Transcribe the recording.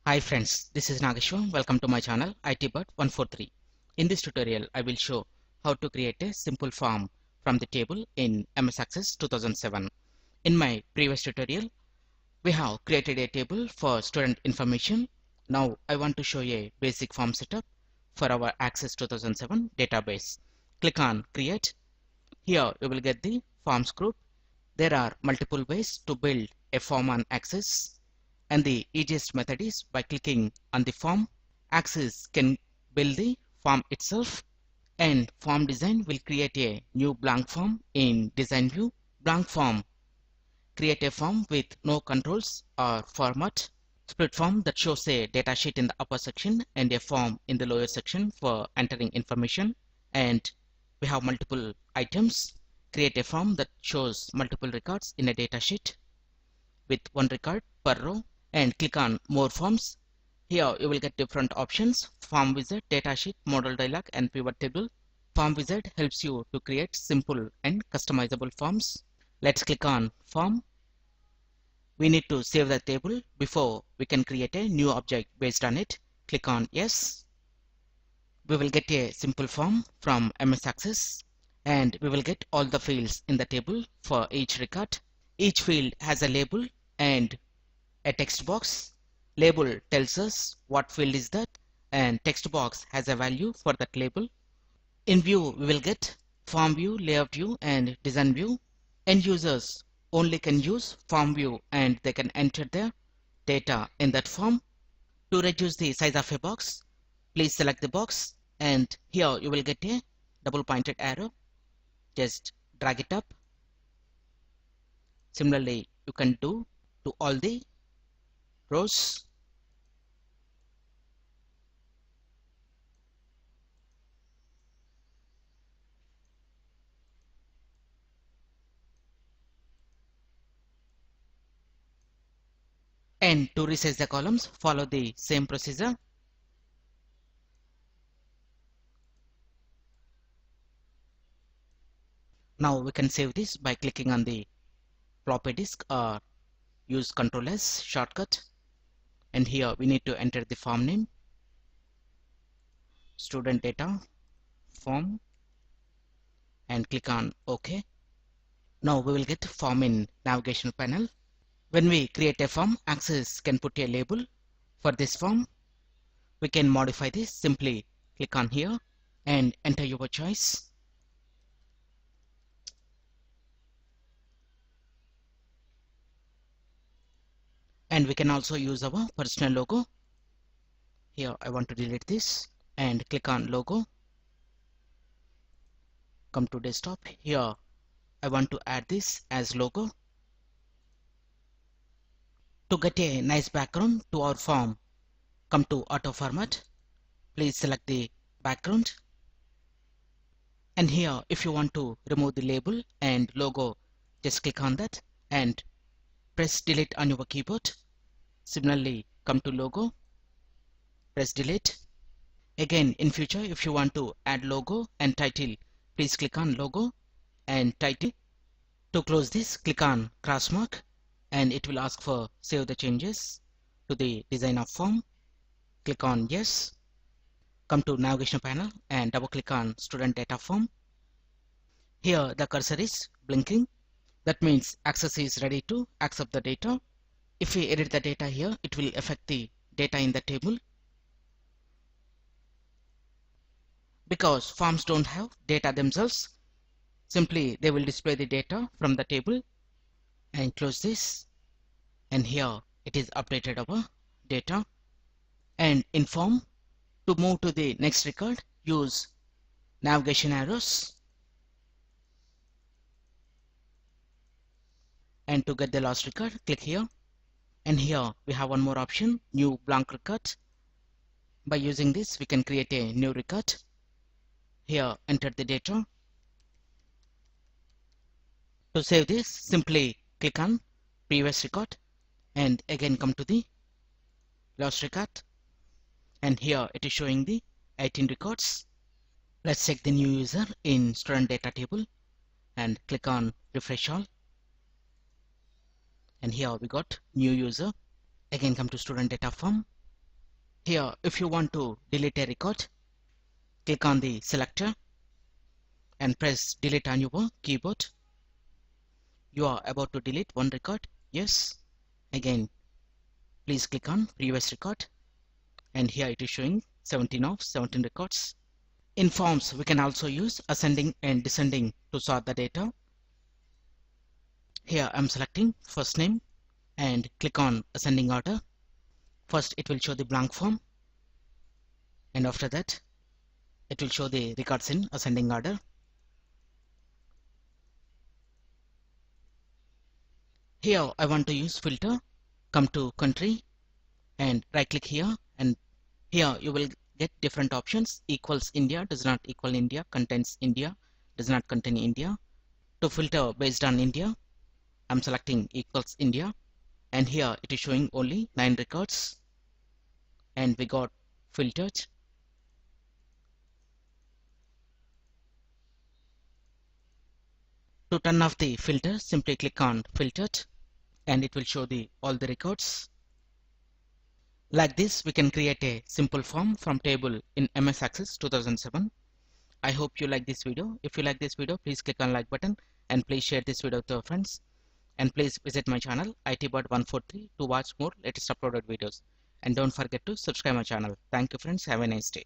Hi friends, this is Nageshwar. Welcome to my channel ITbird143. In this tutorial, I will show how to create a simple form from the table in MS Access 2007. In my previous tutorial, we have created a table for student information. Now I want to show a basic form setup for our Access 2007 database. Click on Create. Here you will get the forms group. There are multiple ways to build a form on Access, and the easiest method is by clicking on the form. Access can build the form itself, and form design will create a new blank form in design view. Blank form create a form with no controls or format. Split form that shows a datasheet in the upper section and a form in the lower section for entering information. And we have multiple items. Create a form that shows multiple records in a datasheet with one record per row, and click on More Forms. Here you will get different options: Form Wizard, Datasheet, Model Dialog, and Pivot Table. Form Wizard helps you to create simple and customizable forms. Let's click on Form. We need to save the table before we can create a new object based on it. Click on Yes. We will get a simple form from MS Access, and we will get all the fields in the table for each record. Each field has a label and a text box. Label tells us what field is that, and text box has a value for that label. In view, we will get form view, layout view, and design view. End users only can use form view, and they can enter their data in that form. To reduce the size of a box, please select the box, and here you will get a double pointed arrow. Just drag it up. Similarly, you can do to all the rows. And to resize the columns, follow the same procedure. Now we can save this by clicking on the floppy disk or use Ctrl S shortcut. And here we need to enter the form name, student data form, and click on OK. Now we will get form in navigation panel. When we create a form, Access can put a label for this form. We can modify this. Simply click on here and enter your choice. And we can also use our personal logo. Here I want to delete this, and click on logo. Come to desktop. Here I want to add this as logo. To get a nice background to our form, come to auto format. Please select the background. And here, if you want to remove the label and logo, just click on that and press delete on your keyboard. Similarly, come to logo, press delete. Again, in future, if you want to add logo and title, please click on logo and title. To close this, click on cross mark, and it will ask for save the changes to the design of form. Click on yes. Come to navigation panel and double click on student data form. Here the cursor is blinking. That means Access is ready to accept the data. If we edit the data here, it will affect the data in the table. Because forms don't have data themselves, simply they will display the data from the table. And close this, and here it is updated our data. And in form, to move to the next record, use navigation arrows. And to get the last record, click here. And here we have one more option, new blank record. By using this, we can create a new record. Here enter the data. To save this, simply click on previous record and again come to the last record, and here it is showing the 18 records. Let's check the new user in student data table and click on refresh all, and here we got new user. Again come to student data form Here, if you want to delete a record, click on the selector and press delete on your keyboard. You are about to delete one record. Yes. Again, please click on previous record, and here it is showing 17 of 17 records. In forms, we can also use ascending and descending to sort the data. Here I'm selecting first name and click on ascending order. First it will show the blank form, and after that it will show the records in ascending order. Here I want to use filter. Come to country and right click here, and here you will get different options. Equals India, does not equal India, contains India, does not contain India. To filter based on India, I'm selecting equals India, and here it is showing only 9 records, and we got filtered. To turn off the filter, simply click on filtered and it will show all the records. Like this, we can create a simple form from table in MS Access 2007. I hope you like this video. If you like this video, please click on like button and please share this video with your friends. And please visit my channel ITbird143 to watch more latest uploaded videos. And don't forget to subscribe my channel. Thank you friends. Have a nice day.